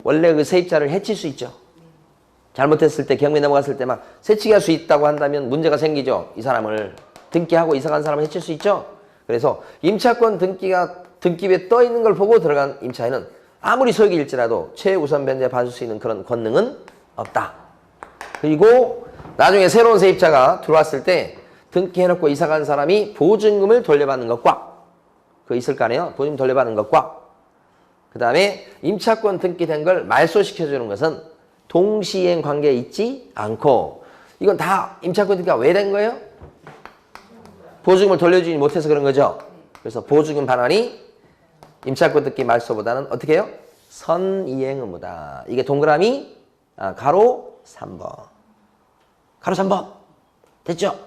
원래 그 세입자를 해칠 수 있죠. 잘못했을 때 경매 넘어갔을 때 막 새치기 할 수 있다고 한다면 문제가 생기죠. 이 사람을 등기하고 이사간 사람을 해칠 수 있죠. 그래서 임차권 등기부에 떠 있는 걸 보고 들어간 임차인은 아무리 소액일지라도 최우선 변제 받을 수 있는 그런 권능은 없다. 그리고 나중에 새로운 세입자가 들어왔을 때 등기해놓고 이사간 사람이 보증금을 돌려받는 것과 그거 있을 거 아니에요? 보증금 돌려받는 것과 그 다음에 임차권 등기된 걸 말소시켜주는 것은 동시행 관계에 있지 않고 이건 다 임차권 등기가 왜 된 거예요? 보증금을 돌려주지 못해서 그런 거죠. 그래서 보증금 반환이 임차권 등기 말소보다는 어떻게 해요? 선이행 의무다. 이게 동그라미 가로 3번. 가로 3번. 됐죠?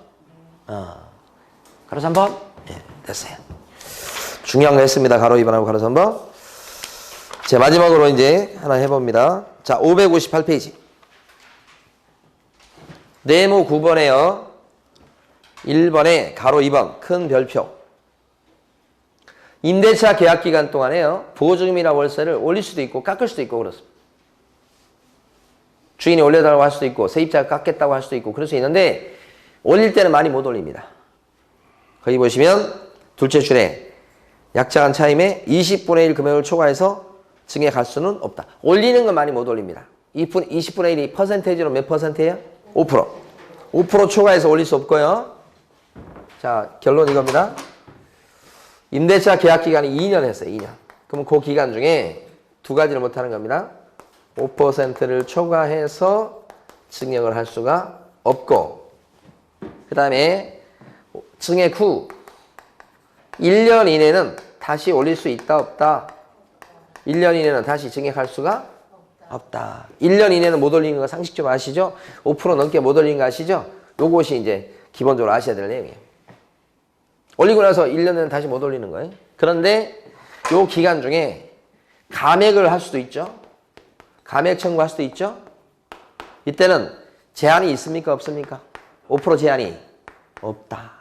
가로 3번? 네, 됐어요. 중요한 거 했습니다. 가로 2번하고 가로 3번. 자, 마지막으로 이제 하나 해봅니다. 자, 558페이지. 네모 9번에요. 1번에 가로 2번 큰 별표. 임대차 계약 기간 동안에요. 보증금이나 월세를 올릴 수도 있고 깎을 수도 있고 그렇습니다. 주인이 올려달라고 할 수도 있고 세입자가 깎겠다고 할 수도 있고 그럴 수 있는데 올릴 때는 많이 못 올립니다. 거기 보시면 둘째 줄에 약정한 차임의 20분의 1 금액을 초과해서 증액할 수는 없다. 올리는 건 많이 못 올립니다. 20분의 1이 퍼센테이지로 몇 퍼센트예요? 5%. 5% 초과해서 올릴 수 없고요. 자, 결론 이겁니다. 임대차 계약 기간이 2년 했어요. 2년. 그럼 그 기간 중에 두 가지를 못하는 겁니다. 5%를 초과해서 증액을 할 수가 없고 그 다음에 증액 후 1년 이내는 다시 올릴 수 있다 없다. 1년 이내는 다시 증액할 수가 없다. 1년 이내는 못 올리는 거 상식적으로 아시죠? 5% 넘게 못 올리는 거 아시죠? 요것이 이제 기본적으로 아셔야 될 내용이에요. 올리고 나서 1년은 다시 못 올리는 거예요. 그런데 요 기간 중에 감액을 할 수도 있죠. 감액 청구할 수도 있죠. 이때는 제한이 있습니까? 없습니까? 5% 제한이 없다.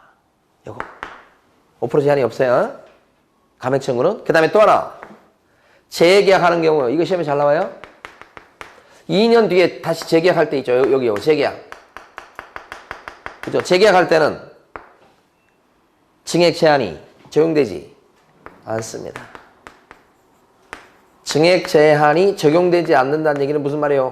요거 5% 제한이 없어요. 감액 청구는. 그 다음에 또 하나 재계약하는 경우 이거 시험에 잘 나와요. 2년 뒤에 다시 재계약할 때 있죠. 여기요. 재계약. 그죠? 재계약할 때는 증액 제한이 적용되지 않습니다. 증액 제한이 적용되지 않는다는 얘기는 무슨 말이에요?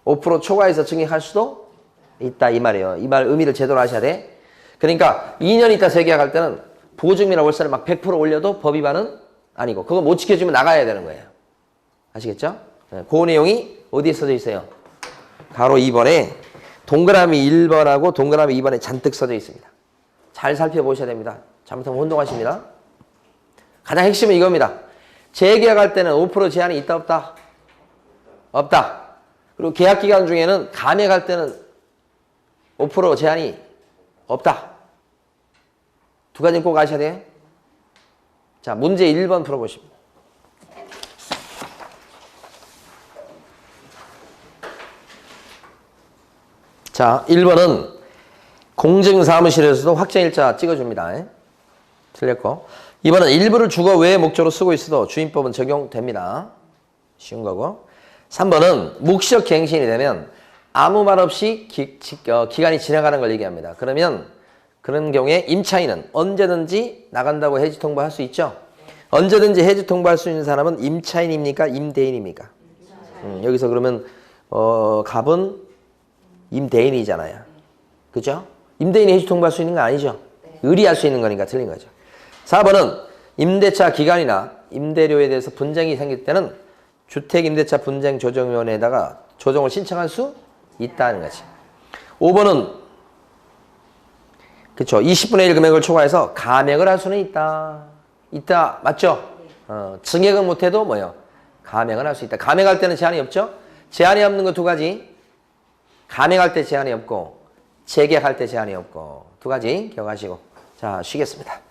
5% 초과해서 증액할 수도 있다 이 말이에요. 이 말 의미를 제대로 아셔야 돼. 그러니까 2년 있다 재계약할 때는 보증금이나 월세를 막 100% 올려도 법 위반은 아니고 그거 못 지켜주면 나가야 되는 거예요. 아시겠죠? 그 내용이 어디에 써져 있어요? 가로 2번에 동그라미 1번하고 동그라미 2번에 잔뜩 써져 있습니다. 잘 살펴보셔야 됩니다. 잘못하면 혼동하십니다. 가장 핵심은 이겁니다. 재계약할 때는 5% 제한이 있다 없다? 없다. 그리고 계약 기간 중에는 감액할 때는 5% 제한이 없다. 두 가지는 꼭 아셔야 돼요. 자, 문제 1번 풀어보십니다. 자, 1번은 공증사무실에서도 확정일자 찍어줍니다. 틀렸고. 2번은 일부를 주거 외의 목적으로 쓰고 있어도 주임법은 적용됩니다. 쉬운 거고. 3번은 묵시적 갱신이 되면 아무 말 없이 기간이 지나가는 걸 얘기합니다. 그러면 그런 경우에 임차인은 언제든지 나간다고 해지 통보할 수 있죠. 언제든지 해지 통보할 수 있는 사람은 임차인입니까? 임대인입니까? 여기서 그러면 갑은 임대인이잖아요. 그죠? 임대인이 해지 통보할 수 있는 거 아니죠. 의리할 수 있는 거니까 틀린 거죠. 4번은 임대차 기간이나 임대료에 대해서 분쟁이 생길 때는 주택임대차 분쟁조정위원회에다가 조정을 신청할 수 있다는 거지. 5번은 그쵸. 20분의 1 금액을 초과해서 감액을 할 수는 있다. 있다. 맞죠? 증액은 못해도 뭐요? 감액을 할 수 있다. 감액할 때는 제한이 없죠? 제한이 없는 거 두 가지. 감액할 때 제한이 없고 재계약할 때 제한이 없고 두 가지 기억하시고 자 쉬겠습니다.